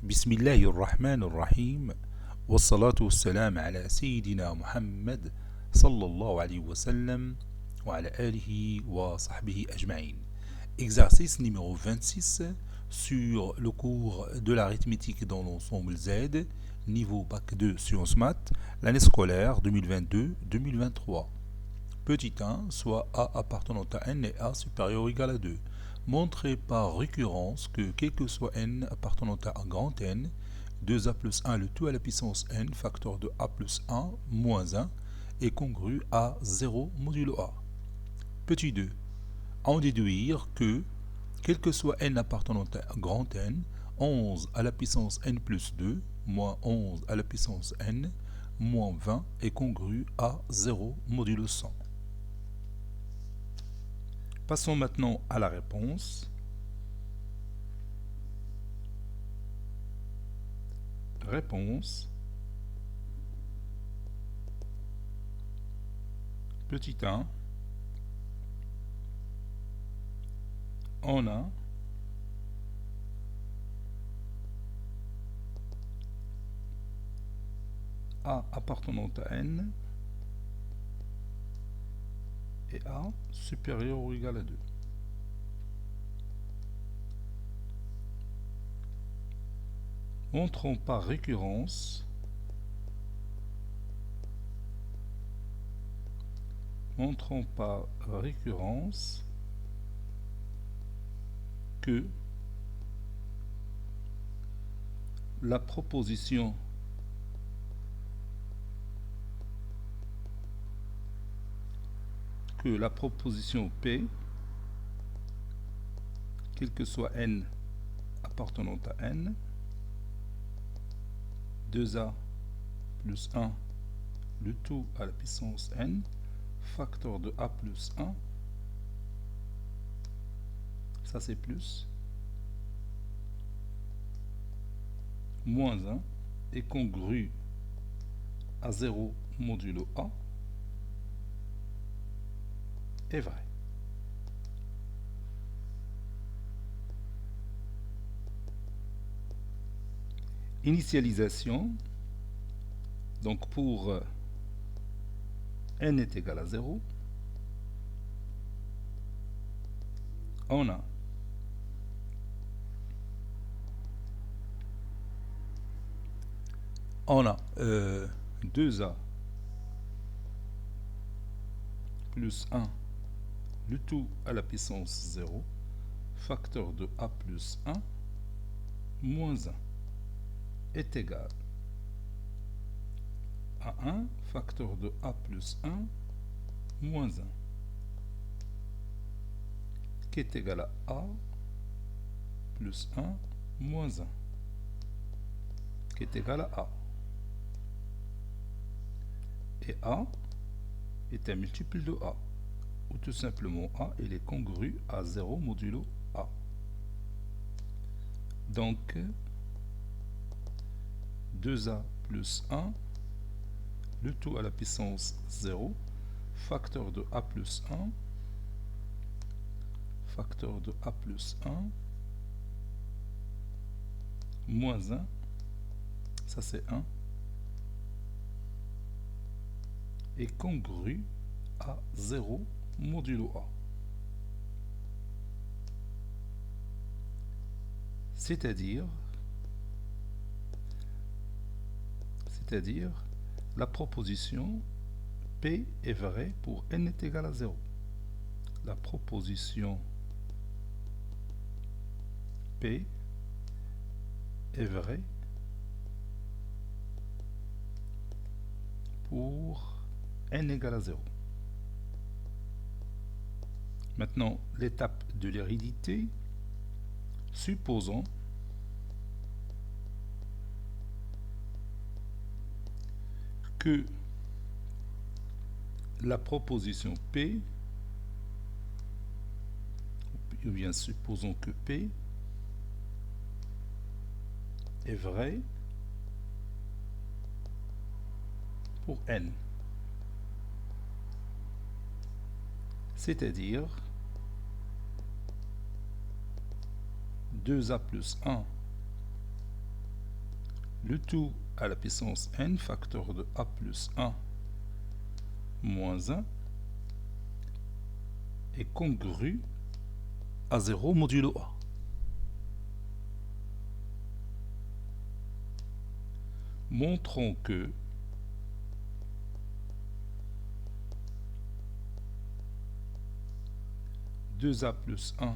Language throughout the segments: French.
بسم الله الرحمن الرحيم والصلاة والسلام على سيدنا محمد صلى الله عليه وسلم وعلى آله وصحبه أجمعين. Exercice numéro 26 sur le cours de l'arithmétique dans l'ensemble Z, niveau Bac 2 Sciences Maths, l'année scolaire 2022-2023. Petit 1, soit A appartenant à n et A supérieur ou égal à 2. Montrer par récurrence que quel que soit n appartenant à un grand N, 2A plus 1 le tout à la puissance n, facteur de A plus 1 moins 1, est congru à 0 modulo A. Petit 2. En déduire que quel que soit n appartenant à un grand N, 11 à la puissance n plus 2, moins 11 à la puissance n, moins 20 est congru à 0 modulo 100. Passons maintenant à la réponse. Réponse. Petit 1. On a A appartenant à n et A supérieur ou égal à 2. Montrons par récurrence que la proposition P, quel que soit n appartenant à n, 2A plus 1, le tout à la puissance n, facteur de A plus 1, ça c'est plus, moins 1, est congru à 0 modulo A, est vrai. Initialisation, donc pour n est égal à 0, on a on a 2A plus 1, le tout à la puissance 0, facteur de A plus 1, moins 1, est égal à 1, facteur de A plus 1, moins 1, qui est égal à A plus 1, moins 1, qui est égal à A. Et A est un multiple de A, ou tout simplement A, il est congru à 0 modulo A. Donc, 2A plus 1, le tout à la puissance 0, facteur de A plus 1, facteur de A plus 1, moins 1, ça c'est 1, est congru à 0 modulo A. C'est-à-dire la proposition P est vraie pour n est égal à 0. La proposition P est vraie pour n égale à 0. Maintenant, l'étape de l'hérédité. Supposons que la proposition P, ou bien supposons que P est vrai pour n. C'est-à-dire 2A plus 1 le tout à la puissance n facteur de a plus 1 moins 1 est congru à 0 modulo a. Montrons que deux a plus 1,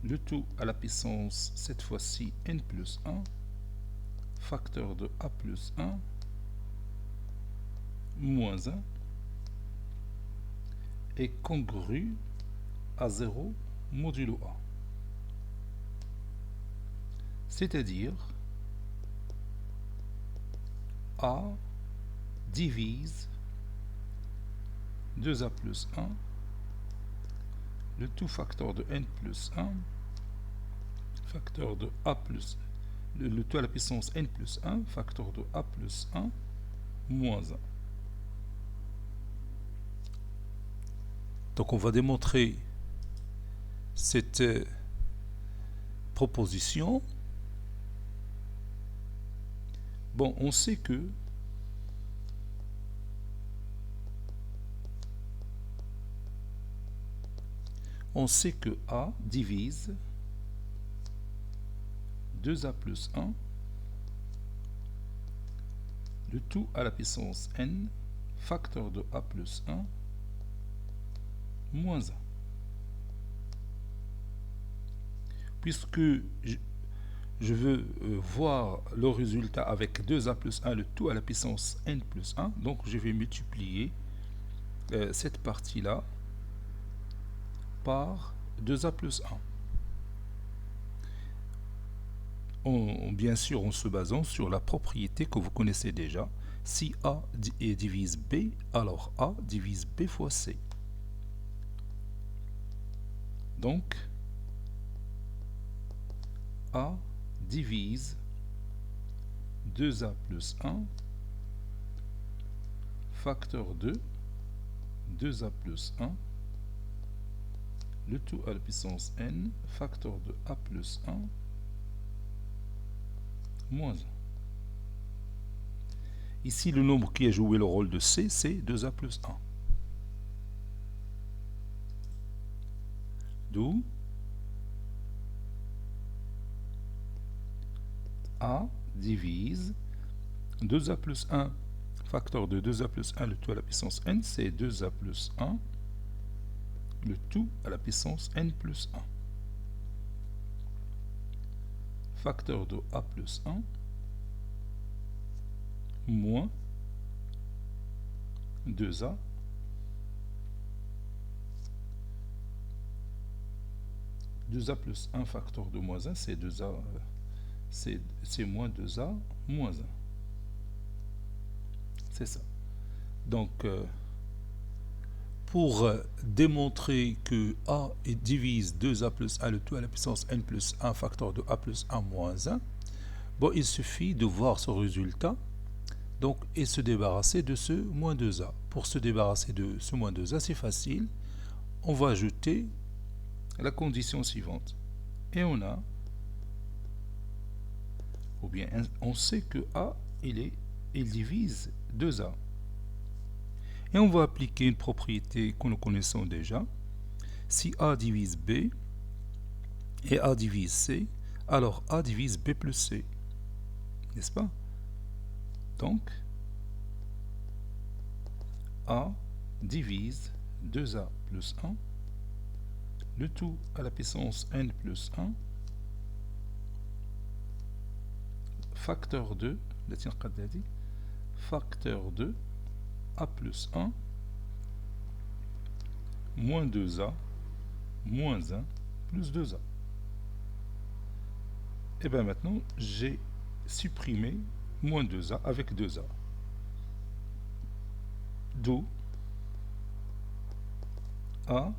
le tout à la puissance, cette fois-ci, n plus 1, facteur de a plus 1, moins 1, est congru à 0 modulo a. C'est-à-dire, a divise 2a plus 1, le tout facteur de n plus 1, facteur de a plus, le tout à la puissance n plus 1, facteur de a plus 1, moins 1. Donc on va démontrer cette proposition. Bon, on sait que A divise 2A plus 1, le tout à la puissance n, facteur de A plus 1, moins 1. Puisque je veux voir le résultat avec 2A plus 1, le tout à la puissance n plus 1, donc je vais multiplier cette partie-là par 2A plus 1. Bien sûr, en se basant sur la propriété que vous connaissez déjà. Si A divise B, alors A divise B fois C. Donc, A divise 2A plus 1, facteur de 2A plus 1, le tout à la puissance n, facteur de A plus 1, moins 1. Ici, le nombre qui a joué le rôle de C, c'est 2A plus 1. D'où A divise 2A plus 1, facteur de 2A plus 1, le tout à la puissance n, c'est 2A plus 1, le tout à la puissance n plus 1. Facteur de A plus 1, moins 2A, plus 1 facteur de moins 1, c'est 2A, c'est moins 2A, moins 1. C'est ça. Donc, pour démontrer que A divise 2A plus 1, le tout à la puissance n plus 1, facteur de A plus 1 moins 1, bon, il suffit de voir ce résultat donc, et se débarrasser de ce moins 2A. Pour se débarrasser de ce moins 2A, c'est facile. On va ajouter la condition suivante. Et on a, ou bien on sait que A, il divise 2A. Et on va appliquer une propriété que nous connaissons déjà. Si A divise B et A divise C, alors A divise B plus C. N'est-ce pas? Donc, A divise 2A plus 1, le tout à la puissance n plus 1, facteur de, facteur de A plus 1, moins 2A, moins 1, plus 2A. Et bien maintenant, j'ai supprimé moins 2A avec 2A. D'où A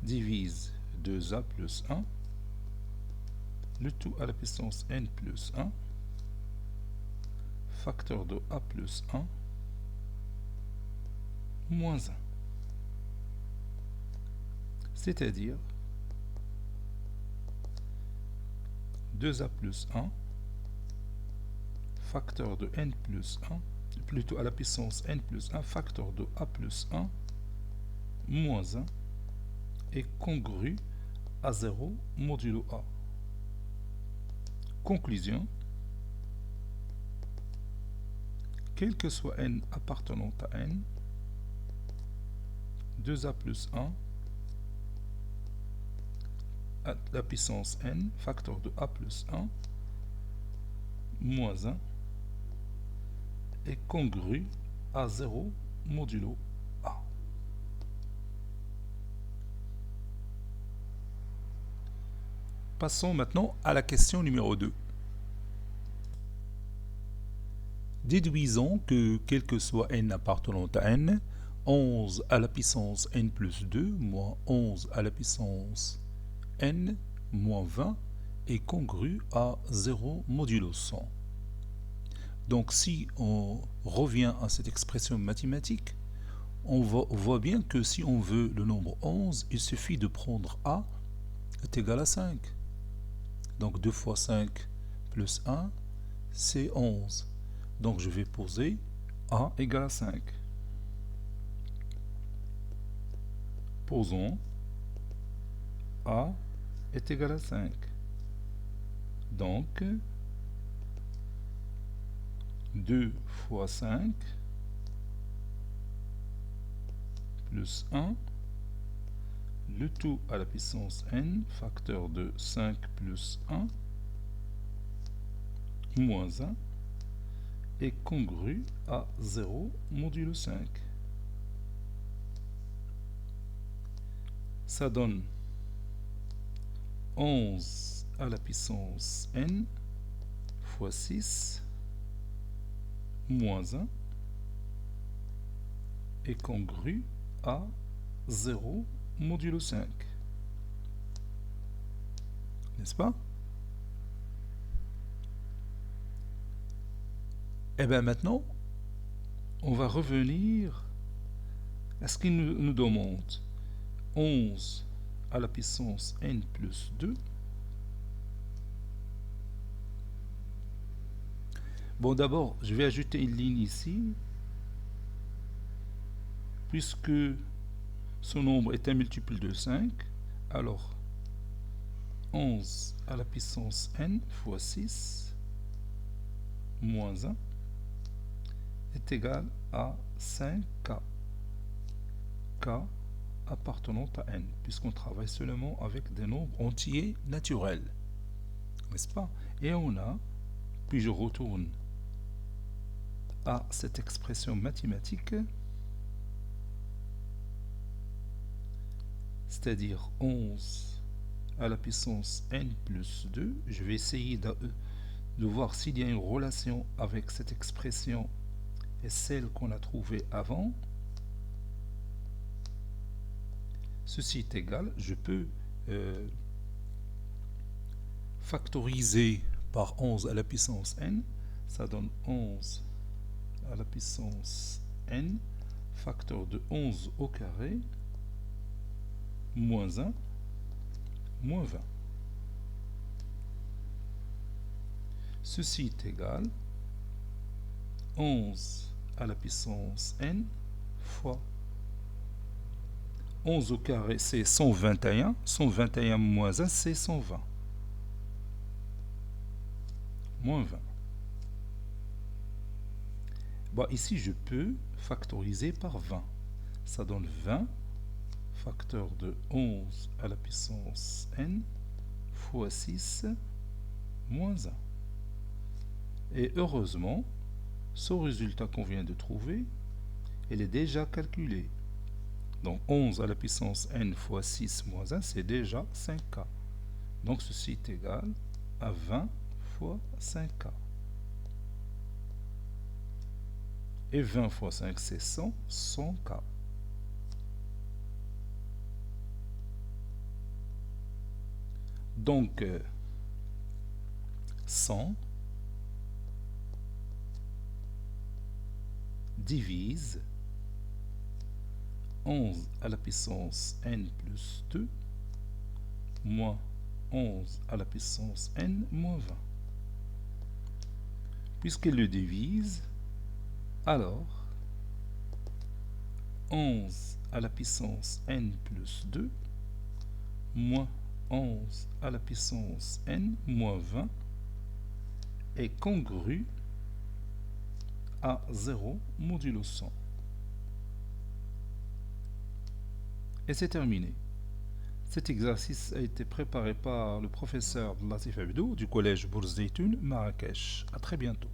divise 2A plus 1, le tout à la puissance n plus 1, facteur de A plus 1, moins 1. C'est-à-dire 2A plus 1 facteur de n plus 1, plutôt à la puissance n plus 1, facteur de a plus 1, moins 1, est congru à 0 modulo a. Conclusion, quel que soit n appartenant à n, 2a plus 1 à la puissance n, facteur de a plus 1, moins 1, est congru à 0 modulo a. Passons maintenant à la question numéro 2. Déduisons que quel que soit n appartenant à n, 11 à la puissance n plus 2 moins 11 à la puissance n moins 20 est congru à 0 modulo 100. Donc si on revient à cette expression mathématique, on voit bien que si on veut le nombre 11, il suffit de prendre a est égal à 5. Donc 2 fois 5 plus 1, c'est 11. Donc je vais poser a égale à 5. Posons a est égal à 5. Donc 2 fois 5 plus 1, le tout à la puissance n, facteur de 5 plus 1, moins 1, est congru à 0 modulo 5. Ça donne 11 à la puissance n fois 6 moins 1 est congru à 0 modulo 5. N'est-ce pas? Et bien maintenant, on va revenir à ce qu'il nous demande. 11 à la puissance n plus 2. Bon, d'abord, je vais ajouter une ligne ici, puisque ce nombre est un multiple de 5, alors 11 à la puissance n fois 6 moins 1 est égal à 5k, k appartenant à n, puisqu'on travaille seulement avec des nombres entiers naturels, n'est-ce pas? Et on a, puis je retourne à cette expression mathématique, c'est-à-dire 11 à la puissance n plus 2. Je vais essayer de voir s'il y a une relation avec cette expression et celle qu'on a trouvée avant. Ceci est égal, je peux factoriser par 11 à la puissance n, ça donne 11 à la puissance n, facteur de 11 au carré, moins 1, moins 20. Ceci est égal 11 à la puissance n fois 11 au carré, c'est 121. 121 moins 1, c'est 120. Moins 20. Bon, ici, je peux factoriser par 20. Ça donne 20, facteur de 11 à la puissance n, fois 6, moins 1. Et heureusement, ce résultat qu'on vient de trouver, il est déjà calculé. Donc 11 à la puissance n fois 6 moins 1, c'est déjà 5k. Donc ceci est égal à 20 fois 5k. Et 20 fois 5, c'est 100, 100k. Donc 100 divise 11 à la puissance n plus 2 moins 11 à la puissance n moins 20. Puisqu'elle le divise, alors 11 à la puissance n plus 2 moins 11 à la puissance n moins 20 est congru à 0 modulo 100. Et c'est terminé. Cet exercice a été préparé par le professeur Latif Abdou du collège Bourz Zeytoun, Marrakech. À très bientôt.